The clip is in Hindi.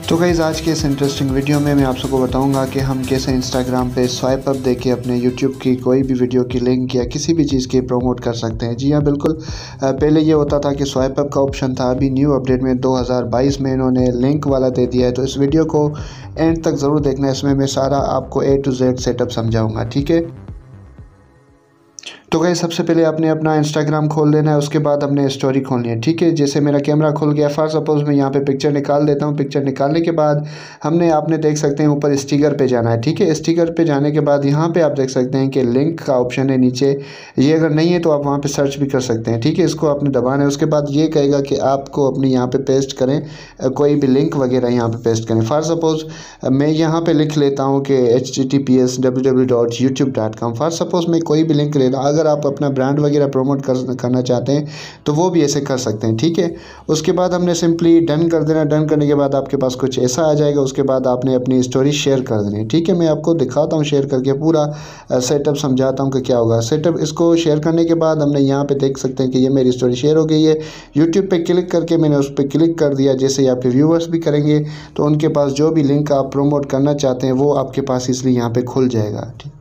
तो गाइस आज के इस इंटरेस्टिंग वीडियो में मैं आप सबको बताऊंगा कि हम कैसे इंस्टाग्राम पे स्वाइप अप देके अपने यूट्यूब की कोई भी वीडियो की लिंक या किसी भी चीज़ की प्रमोट कर सकते हैं। जी हाँ बिल्कुल, पहले ये होता था कि स्वाइप अप का ऑप्शन था। अभी न्यू अपडेट में 2022 में इन्होंने लिंक वाला दे दिया है। तो इस वीडियो को एंड तक ज़रूर देखना, इसमें मैं सारा आपको A to Z सेटअप समझाऊँगा, ठीक है। तो गाइस सबसे पहले आपने अपना इंस्टाग्राम खोल लेना है, उसके बाद हमने स्टोरी खोलनी है, ठीक है। जैसे मेरा कैमरा खुल गया, फॉर सपोज़ मैं यहाँ पे पिक्चर निकाल देता हूँ। पिक्चर निकालने के बाद आपने देख सकते हैं ऊपर स्टिकर पे जाना है, ठीक है। स्टिकर पे जाने के बाद यहाँ पे आप देख सकते हैं कि लिंक का ऑप्शन है नीचे। ये अगर नहीं है तो आप वहाँ पे सर्च भी कर सकते हैं, ठीक है। इसको आपने दबाना है, उसके बाद ये कहेगा कि आपको अपनी यहाँ पे पेस्ट करें कोई भी लिंक वगैरह यहाँ पे पेस्ट करें। फॉर सपोज़ मैं यहाँ पे लिख लेता हूँ कि https://www.youtube.com। फॉर सपोज़ मैं कोई भी लिंक ले रहा हूँ। अगर आप अपना ब्रांड वगैरह प्रमोट करना चाहते हैं तो वो भी ऐसे कर सकते हैं, ठीक है। उसके बाद हमने सिंपली डन कर देना। डन करने के बाद आपके पास कुछ ऐसा आ जाएगा। उसके बाद आपने अपनी स्टोरी शेयर कर देनी है, ठीक है। मैं आपको दिखाता हूँ शेयर करके, पूरा सेटअप समझाता हूँ कि क्या होगा। सेटअप इसको शेयर करने के बाद हमने यहाँ पे देख सकते हैं कि ये मेरी स्टोरी शेयर हो गई है। यूट्यूब पे क्लिक करके मैंने उस पर क्लिक कर दिया। जैसे ही आपके व्यूवर्स भी करेंगे तो उनके पास जो भी लिंक आप प्रमोट करना चाहते हैं वो आपके पास इसलिए यहाँ पे खुल जाएगा, ठीक।